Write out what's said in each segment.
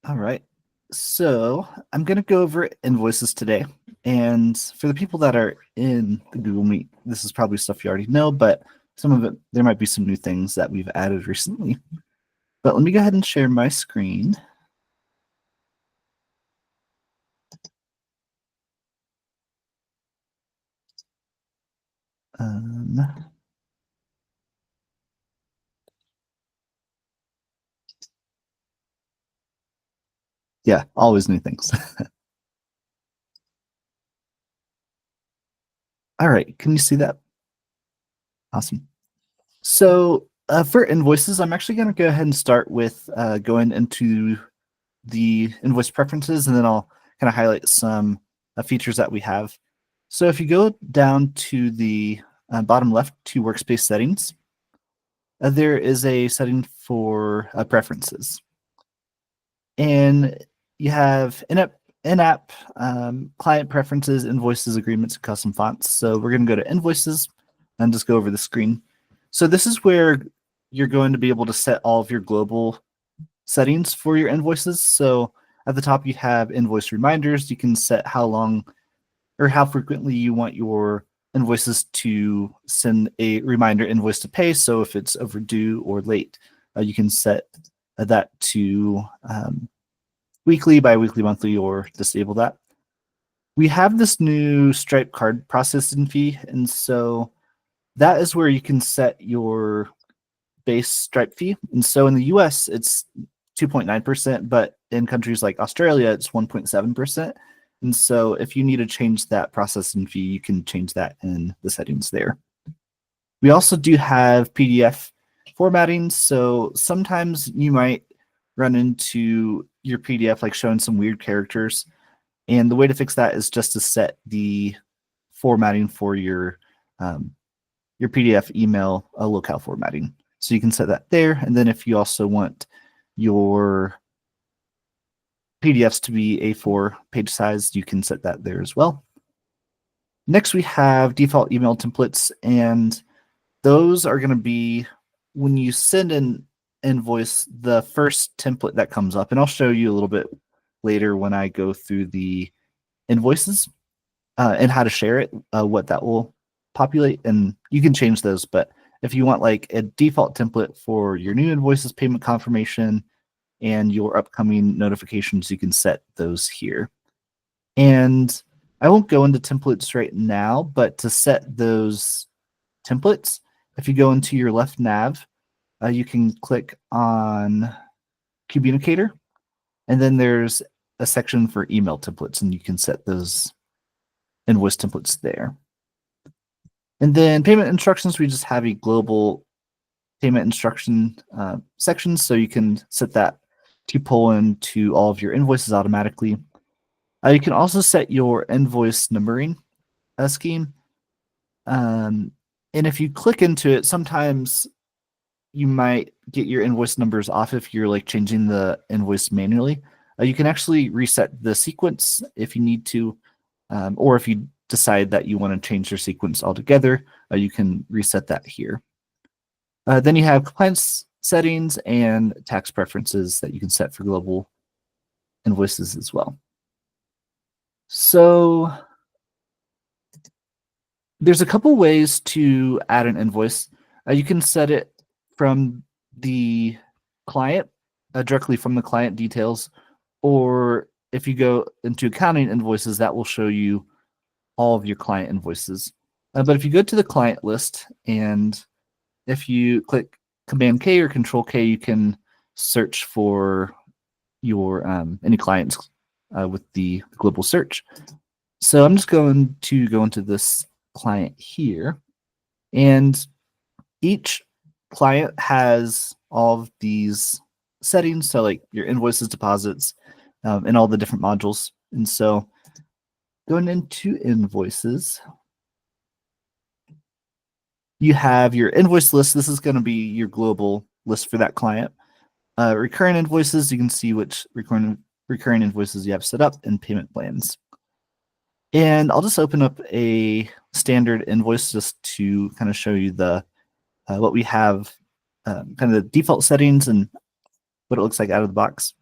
All right. So I'm going to go over invoices today. And for the people that are in the Google Meet, this is probably stuff you already know, but some of it, there might be some new things that we've added recently. But let me go ahead and share my screen. Um, yeah, always new things. All right. Can you see that? Awesome. So for invoices, I'm actually going to go ahead and start with going into the invoice preferences, and then I'll kind of highlight some features that we have. So if you go down to the bottom left to workspace settings, there is a setting for preferences. And you have in-app client preferences, invoices, agreements, and custom fonts. So we're going to go to invoices and just go over the screen. So this is where you're going to be able to set all of your global settings for your invoices. So at the top, you have invoice reminders. You can set how long or how frequently you want your invoices to send a reminder invoice to pay. So if it's overdue or late, you can set that to weekly, bi-weekly, monthly, or disable that. We have this new Stripe card processing fee, and so that is where you can set your base Stripe fee. And so in the US, it's 2.9%, but in countries like Australia, it's 1.7%. And so if you need to change that processing fee, you can change that in the settings there. We also do have PDF formatting. So sometimes you might run into your PDF like showing some weird characters. And the way to fix that is just to set the formatting for your PDF email locale formatting. So you can set that there. And then if you also want your PDFs to be A4 page size, you can set that there as well. Next, we have default email templates, and those are going to be when you send an invoice, the first template that comes up. And I'll show you a little bit later when I go through the invoices and how to share it, what that will populate. And you can change those, but if you want like a default template for your new invoices, payment confirmation, and your upcoming notifications, you can set those here. And I won't go into templates right now, but to set those templates, if you go into your left nav, you can click on Communicator, and then there's a section for email templates, and you can set those invoice templates there. And then payment instructions, we just have a global payment instruction section, so you can set that to pull into all of your invoices automatically. You can also set your invoice numbering scheme. And if you click into it, sometimes you might get your invoice numbers off if you're like changing the invoice manually. You can actually reset the sequence if you need to, or if you decide that you want to change your sequence altogether, you can reset that here. Then you have compliance settings and tax preferences that you can set for global invoices as well. So there's a couple ways to add an invoice. You can set it from the client, directly from the client details, or if you go into accounting invoices, that will show you all of your client invoices. But if you go to the client list, and if you click Command K or Control K, you can search for your any clients with the global search. So I'm just going to go into this client here, and each client has all of these settings. So like your invoices, deposits, and all the different modules. And so going into invoices, you have your invoice list. This is going to be your global list for that client. Recurring invoices, you can see which recurring invoices you have set up, and payment plans. And I'll just open up a standard invoice just to kind of show you the what we have, kind of the default settings and what it looks like out of the box.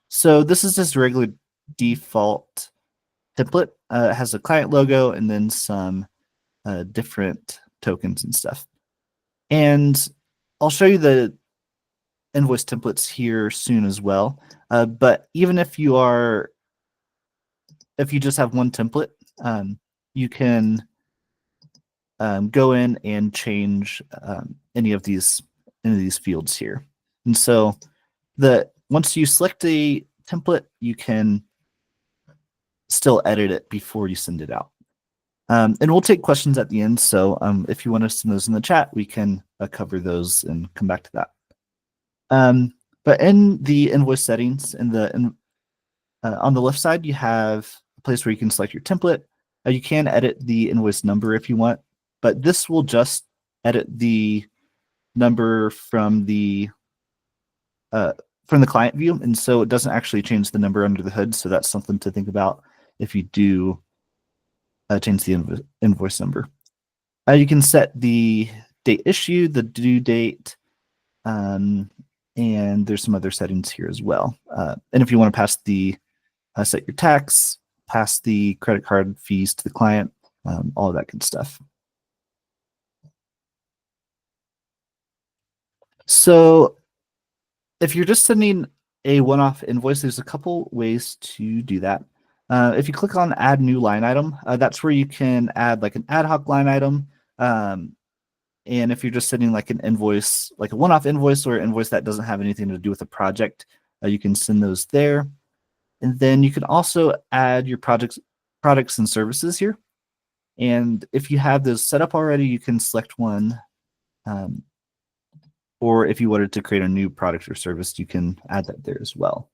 So this is just a regular default template. It has a client logo and then some different tokens and stuff. And I'll show you the invoice templates here soon as well. But even if you just have one template, you can go in and change any of these fields here. And so once you select a template, you can still edit it before you send it out. And we'll take questions at the end. So if you want to send those in the chat, we can cover those and come back to that. But in the invoice settings, on the left side, you have a place where you can select your template. You can edit the invoice number if you want, but this will just edit the number from the client view, and so it doesn't actually change the number under the hood. So that's something to think about if you do change the invoice number. You can set the date issued, the due date, and there's some other settings here as well. And if you want to pass set your tax, pass the credit card fees to the client, all of that good stuff. So if you're just sending a one-off invoice, there's a couple ways to do that. If you click on add new line item, that's where you can add like an ad hoc line item. And if you're just sending like an invoice, like a one-off invoice or an invoice that doesn't have anything to do with a project, you can send those there. And then you can also add your products and services here. And if you have those set up already, you can select one. Or if you wanted to create a new product or service, you can add that there as well.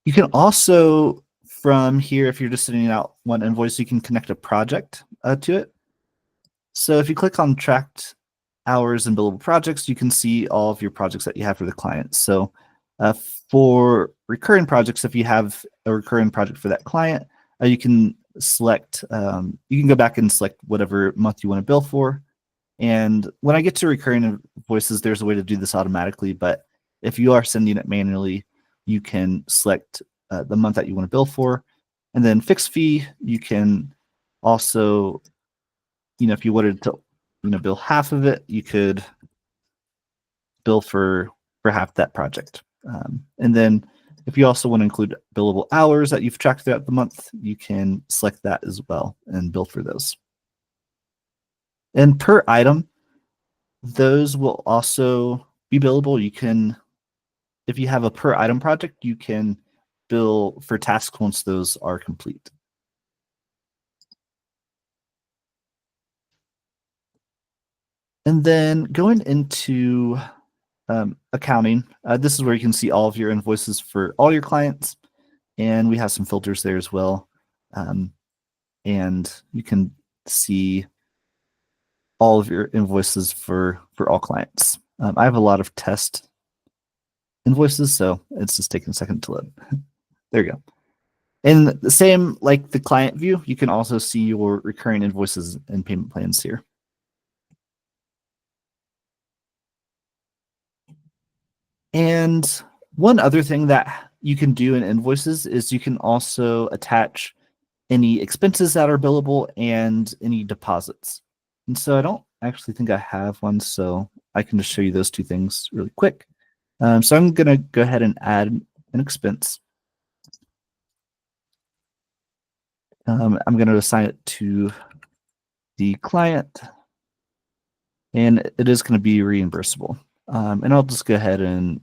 You can also, from here, if you're just sending out one invoice, you can connect a project to it. So if you click on tracked hours and billable projects, you can see all of your projects that you have for the client. So for recurring projects, if you have a recurring project for that client, you can select, you can go back and select whatever month you want to bill for. And when I get to recurring invoices, there's a way to do this automatically. But if you are sending it manually, you can select the month that you want to bill for. And then fixed fee, you can also, if you wanted to, bill half of it, you could bill for half that project. And then if you also want to include billable hours that you've tracked throughout the month, you can select that as well and bill for those. And per item, those will also be billable. You can, if you have a per item project, you can bill for tasks once those are complete. And then going into accounting, this is where you can see all of your invoices for all your clients. And we have some filters there as well. And you can see all of your invoices for all clients. I have a lot of test invoices, so it's just taking a second to load. There you go. And the same like the client view, you can also see your recurring invoices and payment plans here. And one other thing that you can do in invoices is you can also attach any expenses that are billable and any deposits. And so I don't actually think I have one, so I can just show you those two things really quick. So I'm going to go ahead and add an expense. I'm going to assign it to the client, and it is going to be reimbursable. And I'll just go ahead and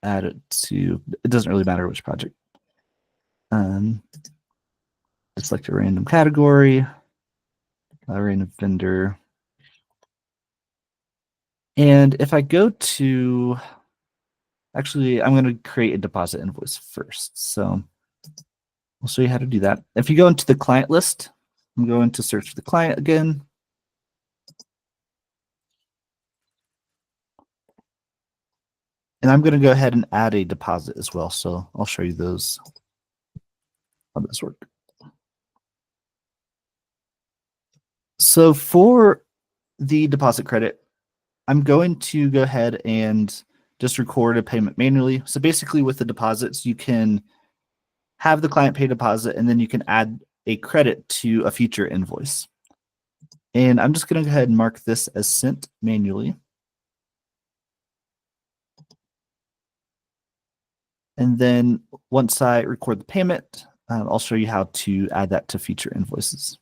add it to, it doesn't really matter which project. Select a random category, a random vendor. And if I go to, actually, I'm going to create a deposit invoice first. So I'll show you how to do that. If you go into the client list, I'm going to search for the client again. And I'm going to go ahead and add a deposit as well. So I'll show you those, how those work. So for the deposit credit, I'm going to go ahead and just record a payment manually. So basically with the deposits, you can have the client pay deposit and then you can add a credit to a future invoice. And I'm just going to go ahead and mark this as sent manually. And then once I record the payment, I'll show you how to add that to future invoices.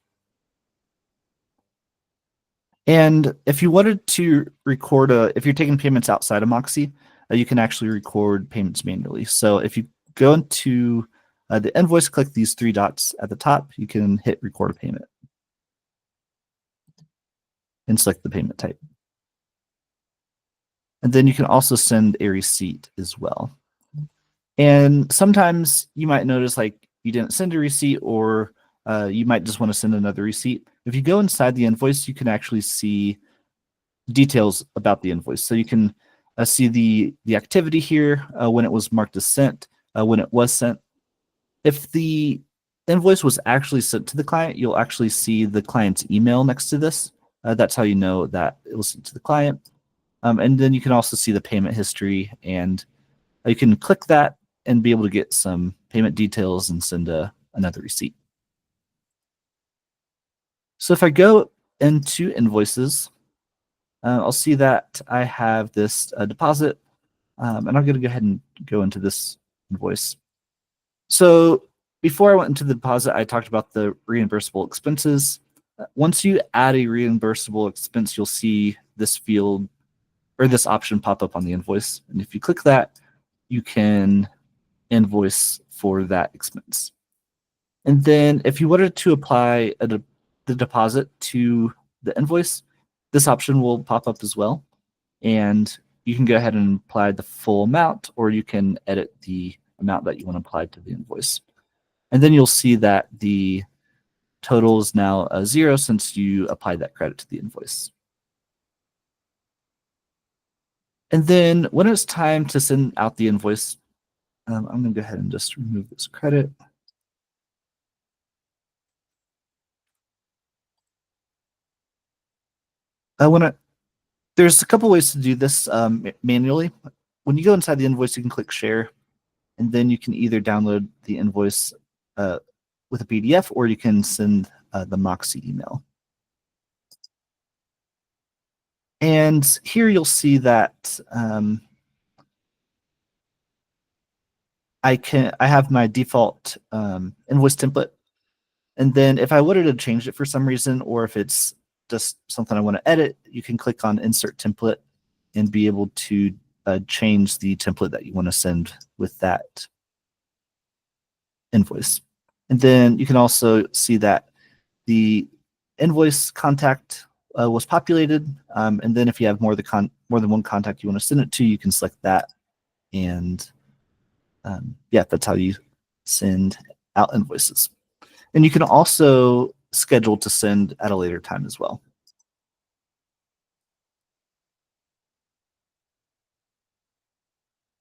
And if you wanted to record if you're taking payments outside of Moxie, you can actually record payments manually. So if you go into the invoice, click these three dots at the top, you can hit record a payment and select the payment type. And then you can also send a receipt as well. And sometimes you might notice like you didn't send a receipt, or you might just want to send another receipt. If you go inside the invoice, you can actually see details about the invoice. So you can see the activity here, when it was marked as sent, when it was sent. If the invoice was actually sent to the client, you'll actually see the client's email next to this. That's how you know that it was sent to the client. And then you can also see the payment history, and you can click that and be able to get some payment details and send another receipt. So if I go into invoices, I'll see that I have this deposit, and I'm going to go ahead and go into this invoice. So before I went into the deposit, I talked about the reimbursable expenses. Once you add a reimbursable expense, you'll see this field or this option pop up on the invoice. And if you click that, you can invoice for that expense. And then if you wanted to apply the deposit to the invoice, this option will pop up as well. And you can go ahead and apply the full amount, or you can edit the amount that you want to apply to the invoice. And then you'll see that the total is now 0 since you applied that credit to the invoice. And then when it's time to send out the invoice, I'm going to go ahead and just remove this credit. There's a couple ways to do this manually. When you go inside the invoice, you can click share, and then you can either download the invoice with a PDF, or you can send the Moxie email. And here you'll see that I have my default invoice template. And then if I wanted to change it for some reason, or if it's just something I want to edit, you can click on insert template and be able to change the template that you want to send with that invoice. And then you can also see that the invoice contact was populated. And then if you have more than one contact you want to send it to, you can select that. And yeah, that's how you send out invoices. And you can also schedule to send at a later time as well.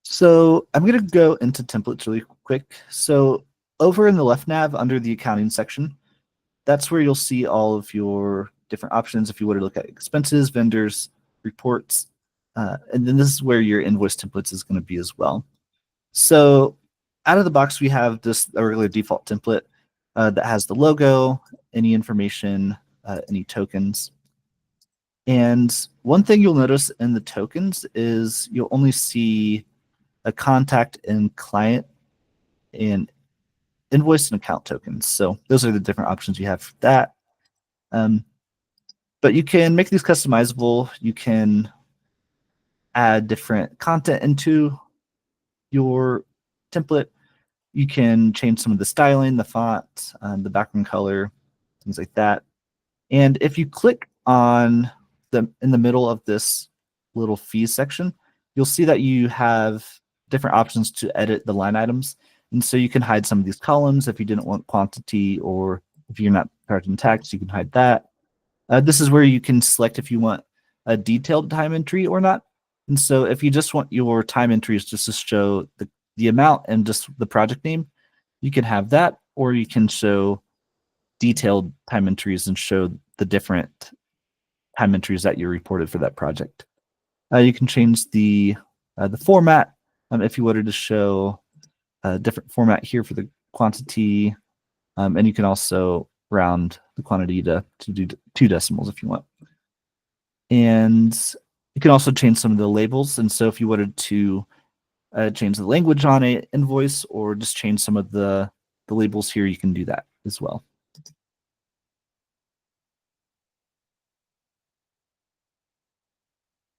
So I'm going to go into templates really quick. So over in the left nav under the accounting section, that's where you'll see all of your different options if you want to look at expenses, vendors, reports, and then this is where your invoice templates is going to be as well. So out of the box, we have just a regular default template that has the logo, any information, any tokens. And one thing you'll notice in the tokens is you'll only see a contact and client and invoice and account tokens. So those are the different options you have for that. But you can make these customizable. You can add different content into your template. You can change some of the styling, the font, the background color, things like that. And if you click on in the middle of this little fees section, you'll see that you have different options to edit the line items. And so you can hide some of these columns if you didn't want quantity, or if you're not charging tax, you can hide that. This is where you can select if you want a detailed time entry or not. And so if you just want your time entries just to show the amount and just the project name, you can have that, or you can show detailed time entries and show the different time entries that you reported for that project. You can change the format if you wanted to show a different format here for the quantity, and you can also round the quantity to do 2 decimals if you want. And you can also change some of the labels. And so if you wanted to change the language on an invoice or just change some of the labels here, you can do that as well.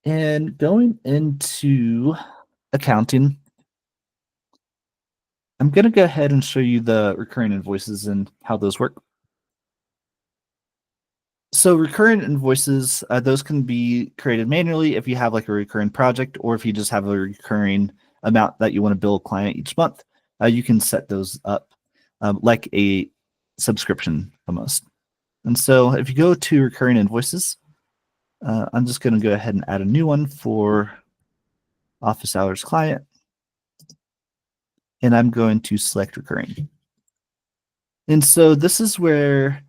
And going into accounting, I'm going to go ahead and show you the recurring invoices and how those work. So recurring invoices, those can be created manually if you have like a recurring project, or if you just have a recurring amount that you want to bill a client each month, you can set those up like a subscription almost. And so if you go to recurring invoices, I'm just going to go ahead and add a new one for office hours client. And I'm going to select recurring. And so this is where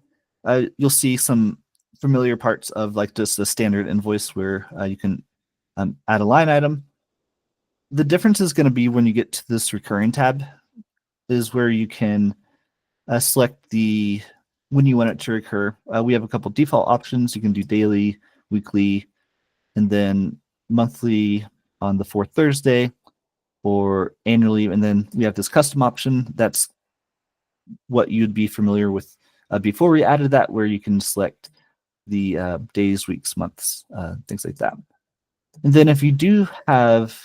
you'll see some familiar parts of like just a standard invoice where you can add a line item. The difference is going to be when you get to this recurring tab is where you can select when you want it to recur. We have a couple default options. You can do daily, weekly, and then monthly on the 4th Thursday, or annually. And then we have this custom option. That's what you'd be familiar with before we added that, where you can select the days, weeks, months, things like that. And then if you do have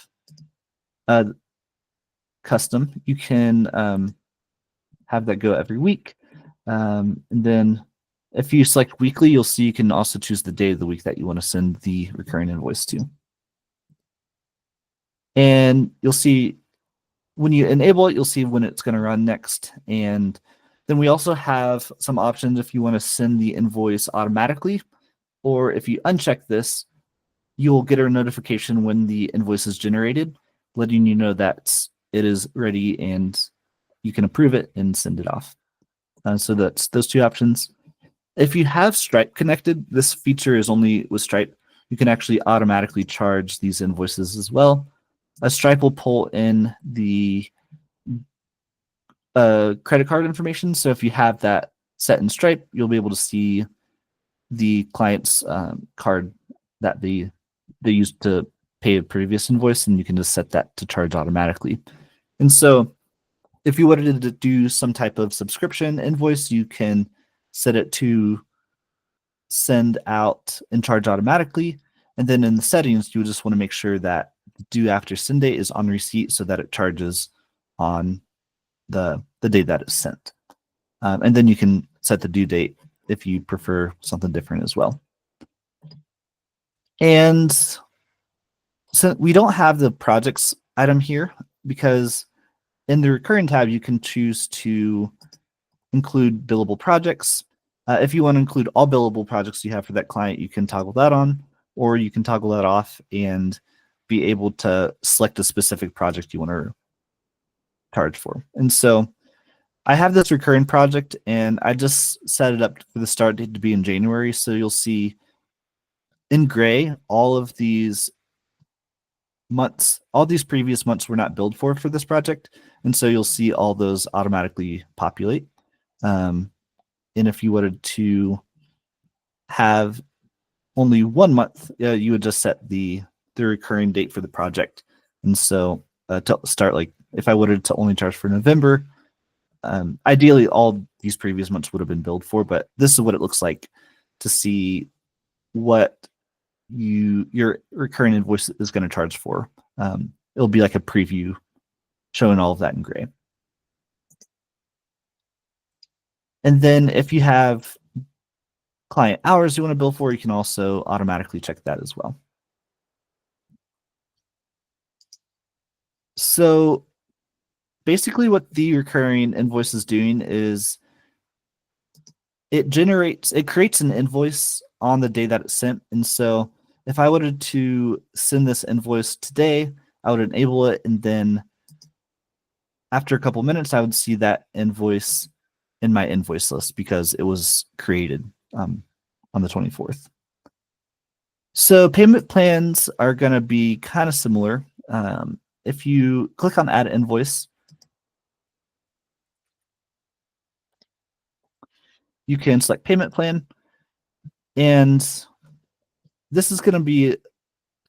custom, you can have that go every week. And then if you select weekly, you'll see you can also choose the day of the week that you want to send the recurring invoice to. And you'll see when you enable it, you'll see when it's going to run next. And then we also have some options if you want to send the invoice automatically, or if you uncheck this, you'll get a notification when the invoice is generated, letting you know that it is ready and you can approve it and send it off. So that's those 2 options. If you have Stripe connected, this feature is only with Stripe. You can actually automatically charge these invoices as well. Stripe will pull in the credit card information. So if you have that set in Stripe, you'll be able to see the client's card that they used to pay a previous invoice, and you can just set that to charge automatically. And so if you wanted to do some type of subscription invoice, you can set it to send out and charge automatically. And then in the settings, you just want to make sure that due after send date is on receipt so that it charges on the day that it's sent. And then you can set the due date if you prefer something different as well. And so we don't have the projects item here because in the recurring tab, you can choose to include billable projects. If you want to include all billable projects you have for that client, you can toggle that on, or you can toggle that off and be able to select a specific project you want to charge for. And so I have this recurring project, and I just set it up for the start date to be in January. So you'll see in gray, all of these months, all these previous months were not billed for this project. And so you'll see all those automatically populate. And if you wanted to have only 1 month, you would just set the recurring date for the project. And so to start, like if I wanted to only charge for November, ideally all these previous months would have been billed for, but this is what it looks like to see what your recurring invoice is going to charge for. It'll be like a preview showing all of that in gray. And then if you have client hours you want to bill for, you can also automatically check that as well. So basically what the recurring invoice is doing is it creates an invoice on the day that it's sent. And so if I wanted to send this invoice today, I would enable it, and then after a couple minutes, I would see that invoice in my invoice list because it was created on the 24th. So payment plans are going to be kind of similar. If you click on Add Invoice, you can select Payment Plan, and this is going to be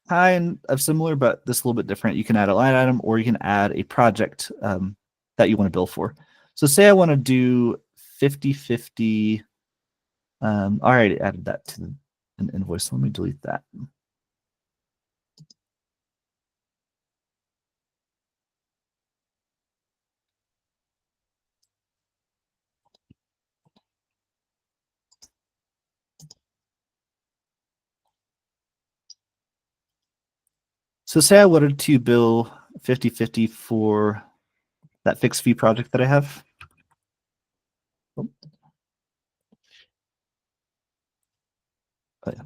kind of similar, but this is a little bit different. You can add a line item, or you can add a project that you want to bill for. So say I want to do 50/50. I already added that to an invoice. Let me delete that. So say I wanted to bill 50/50 for that fixed fee project that I have. Oh. Oh, yeah.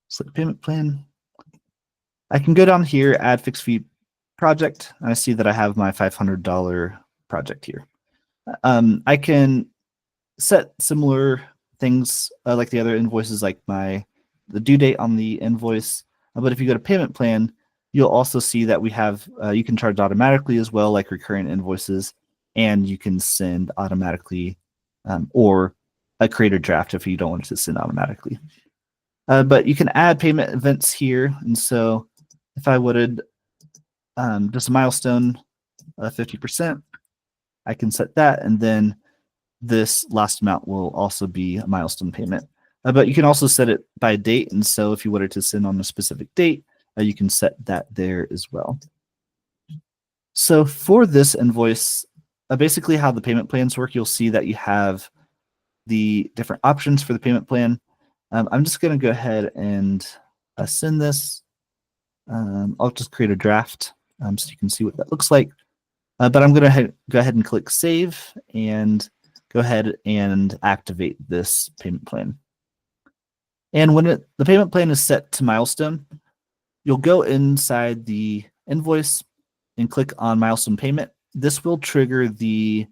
Select payment plan. I can go down here, add fixed fee project, and I see that I have my $500 project here. I can set similar things like the other invoices, like the due date on the invoice. But if you go to payment plan, you'll also see that we have you can charge automatically as well, like recurring invoices, and you can send automatically or create a draft if you don't want it to send automatically. But you can add payment events here, and so if I would just a milestone 50%, I can set that, and then this last amount will also be a milestone payment. But you can also set it by date, and so if you wanted to send on a specific date, you can set that there as well. So for this invoice, basically how the payment plans work, you'll see that you have the different options for the payment plan. I'm just going to go ahead and send this. I'll just create a draft so you can see what that looks like. But I'm going to go ahead and click Save and go ahead and activate this payment plan. And when the payment plan is set to milestone, you'll go inside the invoice and click on milestone payment. This will trigger the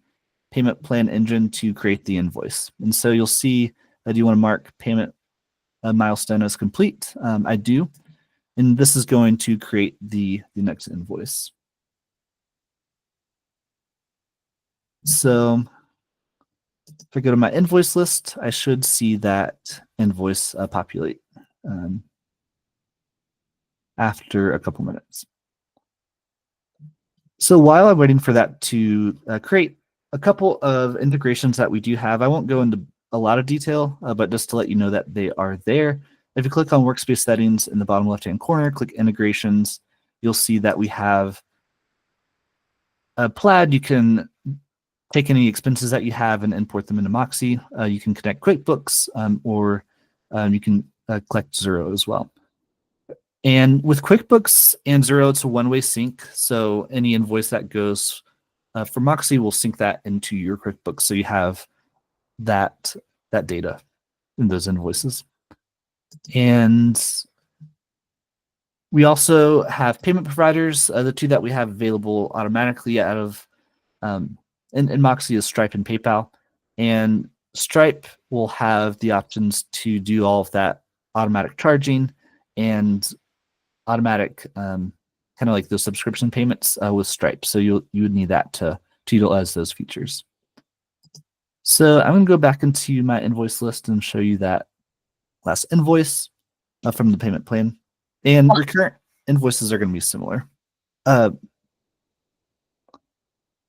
payment plan engine to create the invoice. And so you'll see that you want to mark payment milestone as complete. I do. And this is going to create the next invoice. So if I go to my invoice list, I should see that invoice populate after a couple minutes. So while I'm waiting for that to create, a couple of integrations that we do have, I won't go into a lot of detail, but just to let you know that they are there. If you click on workspace settings in the bottom left-hand corner, click integrations, you'll see that we have Plaid. You can take any expenses that you have and import them into Moxie. You can connect QuickBooks or you can collect Xero as well. And with QuickBooks and Xero, it's a one-way sync. So any invoice that goes for Moxie will sync that into your QuickBooks. So you have that data in those invoices. And we also have payment providers. The two that we have available automatically out of in Moxie is Stripe and PayPal. And Stripe will have the options to do all of that automatic charging and automatic kind of like those subscription payments with Stripe. So you would need that to utilize those features. So I'm going to go back into my invoice list and show you that last invoice from the payment plan. And recurrent invoices are going to be similar.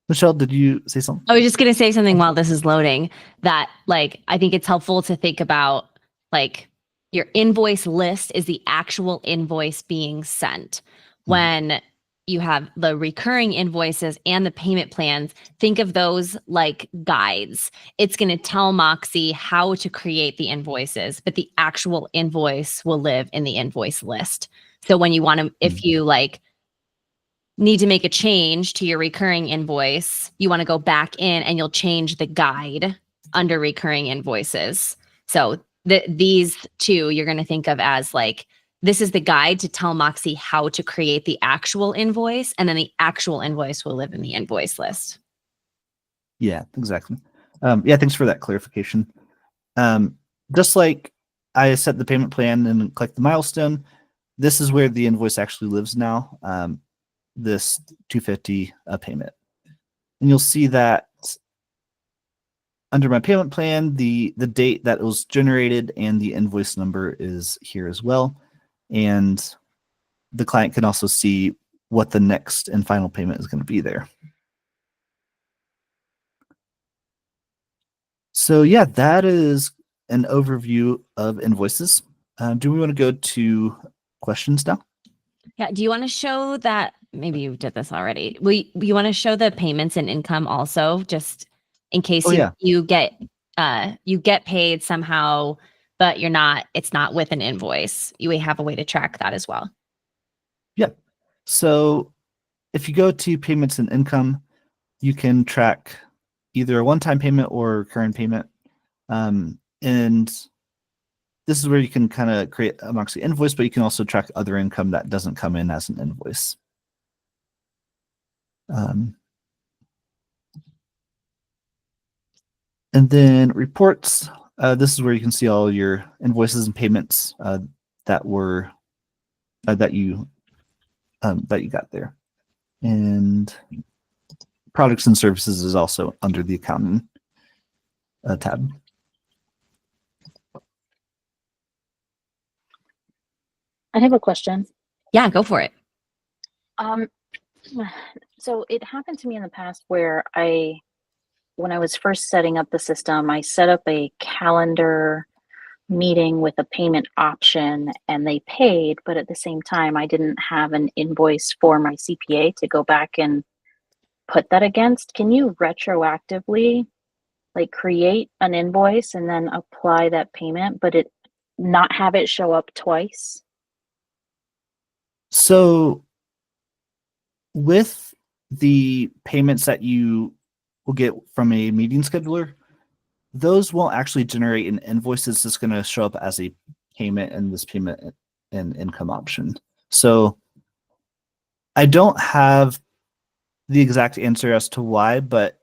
Michelle, did you say something? I was just going to say something while this is loading that I think it's helpful to think about your invoice list is the actual invoice being sent. When you have the recurring invoices and the payment plans, think of those like guides. It's going to tell Moxie how to create the invoices, but the actual invoice will live in the invoice list. So when you want to, if you need to make a change to your recurring invoice, you want to go back in and you'll change the guide under recurring invoices. So these two you're going to think of as this is the guide to tell Moxie how to create the actual invoice, and then the actual invoice will live in the invoice list. Yeah, exactly. Yeah, thanks for that clarification. Just like I set the payment plan and click the milestone, this is where the invoice actually lives now, this 250 payment. And you'll see that under my payment plan, the date that it was generated and the invoice number is here as well. And the client can also see what the next and final payment is going to be there. So yeah, that is an overview of invoices. Do we want to go to questions now? Yeah. Do you want to show that? Maybe you did this already. You want to show the payments and income also, just in case you get paid somehow, but it's not with an invoice. You have a way to track that as well. Yeah. So if you go to payments and income, you can track either a one-time payment or recurring payment. And this is where you can kind of create a Moxie invoice, but you can also track other income that doesn't come in as an invoice. And then reports. This is where you can see all your invoices and payments that were that you got there. And products and services is also under the accounting tab. I have a question. Yeah, go for it. So it happened to me in the past where when I was first setting up the system, I set up a calendar meeting with a payment option and they paid, but at the same time, I didn't have an invoice for my CPA to go back and put that against. Can you retroactively create an invoice and then apply that payment, but not have it show up twice? So with the payments that you will get from a meeting scheduler, those won't actually generate an invoice. It's just going to show up as a payment in this payment and income option. So I don't have the exact answer as to why, but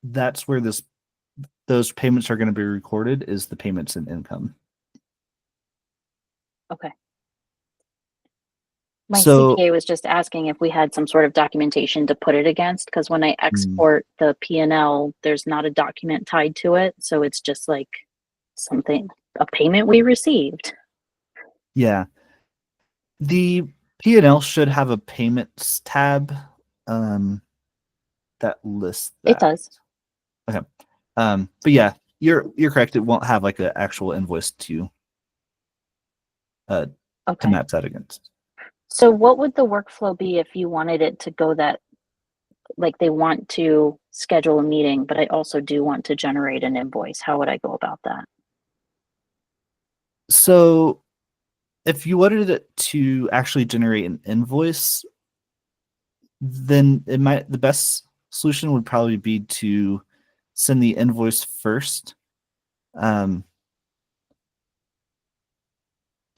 that's where those payments are going to be recorded, is the payments and income. Okay. My CPA was just asking if we had some sort of documentation to put it against, because when I export the P&L, there's not a document tied to it. So it's just like a payment we received. Yeah. The P&L should have a payments tab that lists that. It does. Okay. But yeah, you're correct. It won't have like an actual invoice to match that against. So what would the workflow be if you wanted it to go that, they want to schedule a meeting, but I also do want to generate an invoice? How would I go about that? So if you wanted it to actually generate an invoice, then the best solution would probably be to send the invoice first.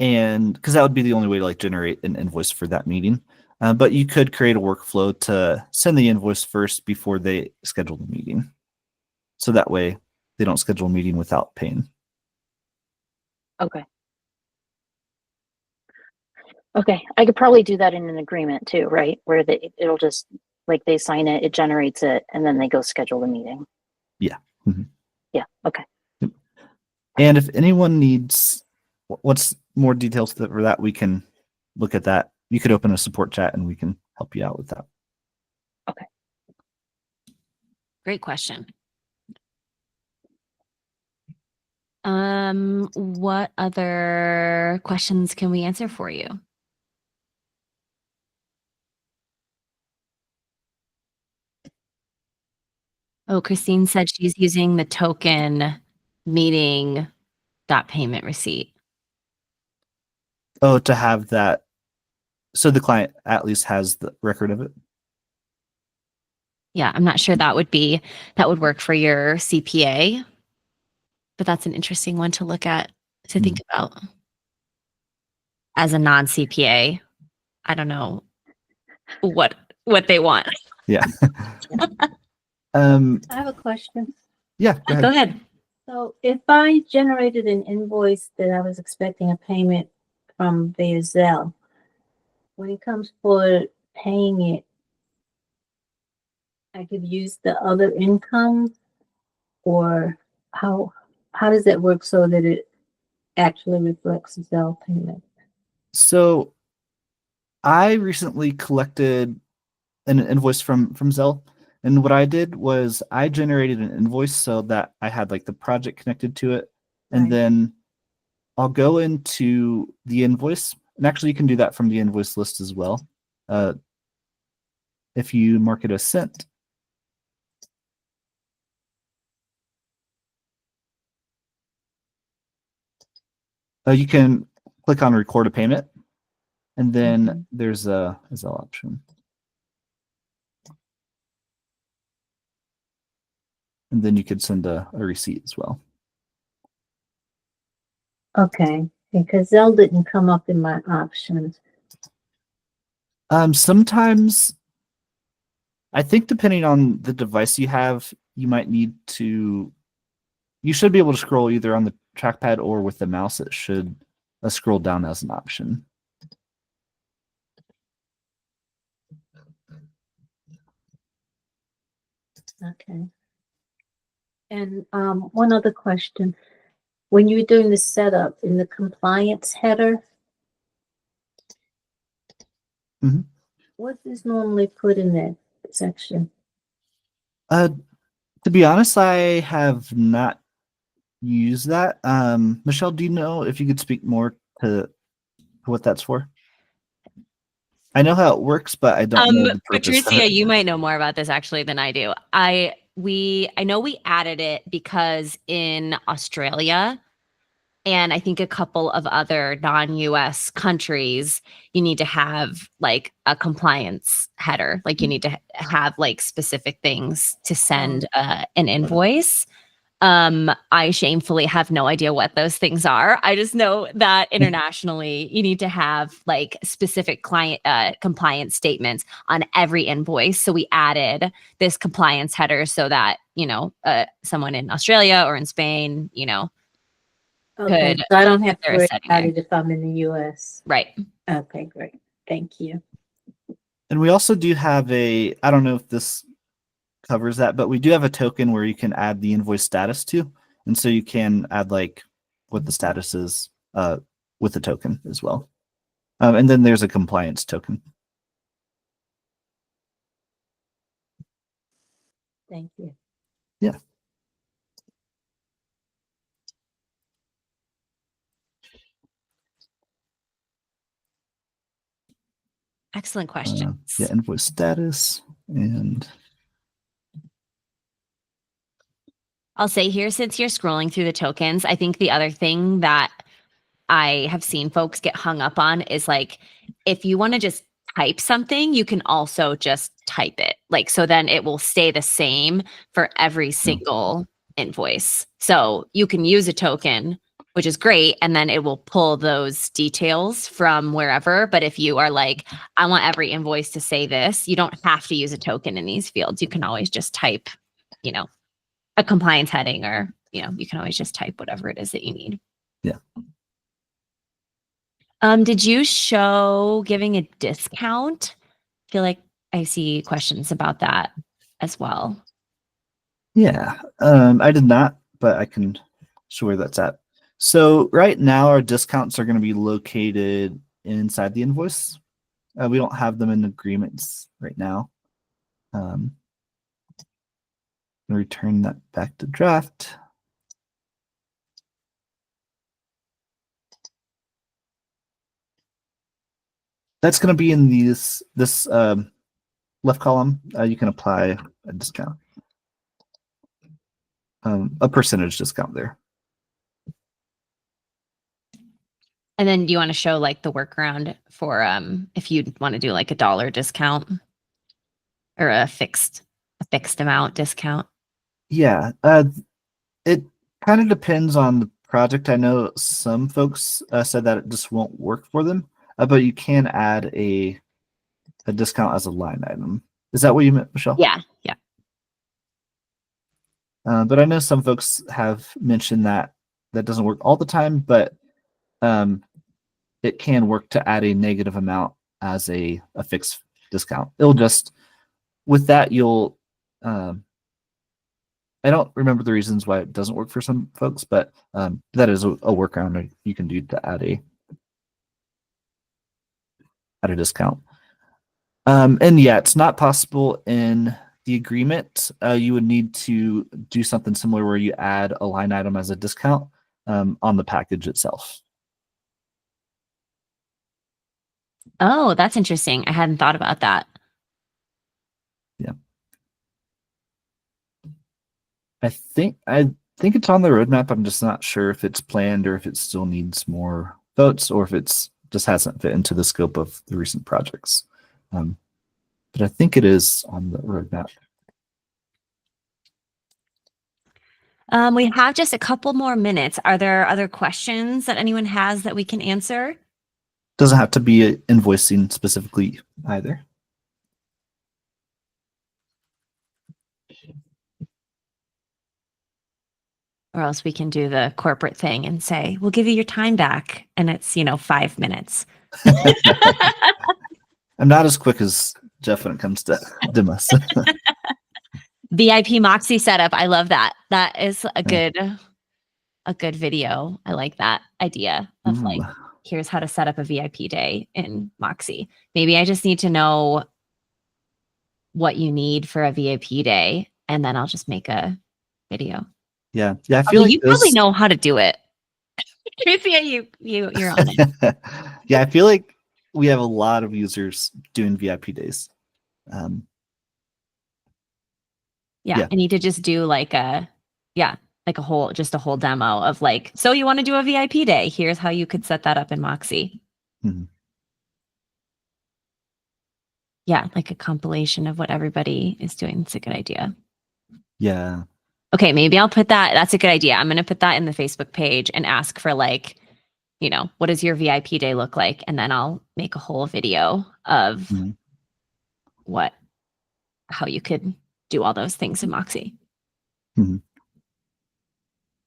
And because that would be the only way to generate an invoice for that meeting. But you could create a workflow to send the invoice first before they schedule the meeting. So that way they don't schedule a meeting without paying. Okay. Okay. I could probably do that in an agreement too, right? Where it'll just, they sign it, it generates it, and then they go schedule the meeting. Yeah. Mm-hmm. Yeah. Okay. And if anyone needs what's more details for that, we can look at that. You could open a support chat and we can help you out with that. Okay. Great question. What other questions can we answer for you? Oh, Christine said she's using the token meeting .payment receipt. Oh, to have that, so the client at least has the record of it. Yeah, I'm not sure that would work for your CPA, but that's an interesting one to look at, to think about. As a non-CPA, I don't know what they want. Yeah. I have a question. Yeah, Go ahead. So if I generated an invoice that I was expecting a payment from via Zelle, when it comes for paying it, I could use the other income, or how how does that work so that it actually reflects Zelle payment? So I recently collected an invoice from Zelle, and what I did was I generated an invoice so that I had like the project connected to it, and Right. then I'll go into the invoice, and actually you can do that from the invoice list as well. If you mark it as sent, you can click on record a payment, and then there's a Zelle option. And then you could send a receipt as well. Okay, because Zelle didn't come up in my options. Sometimes, I think depending on the device you have, you might need to, you should be able to scroll either on the trackpad or with the mouse. It should scroll down as an option. Okay. And one other question. When you're doing the setup in the compliance header, Mhm. what is normally put in that section? To be honest, I have not used that. Michelle, do you know if you could speak more to what that's for? I know how it works, but I don't know the purpose of Patricia, it. you might know more about this actually than I do. I know we added it because in Australia and I think a couple of other non-US countries, you need to have like a compliance header. Like you need to have like specific things to send an invoice. I shamefully have no idea what those things are. I just know that internationally you need to have like specific client compliance statements on every invoice. So we added this compliance header so that, someone in Australia or in Spain, Okay, could so I don't have there to a worry setting about there. it if I'm in the US. Right. Okay, great. Thank you. And we also do have I don't know if this covers that, but we do have a token where you can add the invoice status to. And so you can add like what the status is with the token as well. And then there's a compliance token. Thank you. Yeah. Excellent questions. Yeah, invoice status. And I'll say here, since you're scrolling through the tokens, I think the other thing that I have seen folks get hung up on is like, if you want to just type something, you can also just type it. Like, so then it will stay the same for every single invoice. So you can use a token, which is great. And then it will pull those details from wherever. But if you are like, I want every invoice to say this, you don't have to use a token in these fields. You can always just type, a compliance heading, or, you can always just type whatever it is that you need. yeah. Did you show giving a discount? I feel like I see questions about that as well. Yeah, I did not, but I can show where that's at. So right now our discounts are going to be located inside the invoice. We don't have them in agreements right now. Return that back to draft. That's going to be in this left column. You can apply a discount, a percentage discount there. And then do you want to show like the workaround for if you want to do like a $1 discount or a fixed amount discount? Yeah, it kind of depends on the project. I know some folks said that it just won't work for them, but you can add a discount as a line item. Is that what you meant, Michelle? Yeah. But I know some folks have mentioned that that doesn't work all the time, but it can work to add a negative amount as a fixed discount. It'll just, with that, you'll, I don't remember the reasons why it doesn't work for some folks, but that is a workaround you can do to add a discount. And yeah, it's not possible in the agreement. You would need to do something similar where you add a line item as a discount on the package itself. Oh, that's interesting. I hadn't thought about that. Yeah. I think it's on the roadmap. I'm just not sure if it's planned or if it still needs more votes or if it's just hasn't fit into the scope of the recent projects. But I think it is on the roadmap. We have just a couple more minutes. Are there other questions that anyone has that we can answer? Doesn't have to be invoicing specifically either. Or else we can do the corporate thing and say, we'll give you your time back. And it's, 5 minutes. I'm not as quick as Jeff when it comes to demos. VIP Moxie setup. I love that. That is a good video. I like that idea of like, here's how to set up a VIP day in Moxie. Maybe I just need to know what you need for a VIP day, and then I'll just make a video. Yeah. I feel like you probably know how to do it. Tracy, you're on it. Yeah, I feel like we have a lot of users doing VIP days. Yeah, I need to just do like a whole demo of like, so you want to do a VIP day? Here's how you could set that up in Moxie. Mm-hmm. Yeah, like a compilation of what everybody is doing. It's a good idea. Yeah. Okay, maybe I'll put that. That's a good idea. I'm going to put that in the Facebook page and ask for like, what does your VIP day look like? And then I'll make a whole video of how you could do all those things in Moxie. Mm-hmm.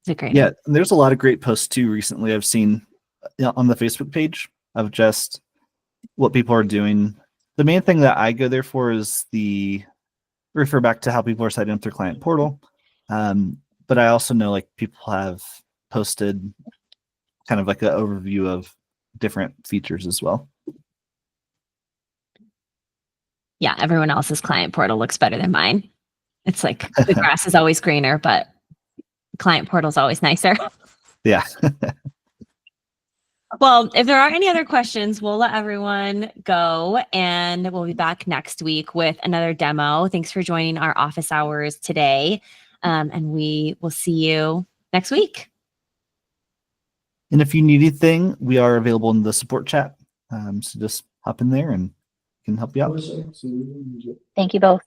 It's a great. Yeah, and there's a lot of great posts too recently I've seen on the Facebook page of just what people are doing. The main thing that I go there for is refer back to how people are setting up their client portal. But I also know like people have posted kind of like an overview of different features as well. Yeah, everyone else's client portal looks better than mine. It's like the grass is always greener, but client portal is always nicer. Yeah. Well, if there aren't any other questions, we'll let everyone go, and we'll be back next week with another demo. Thanks for joining our office hours today, and we will see you next week. And if you need anything, we are available in the support chat. So just hop in there and can help you out. Thank you both.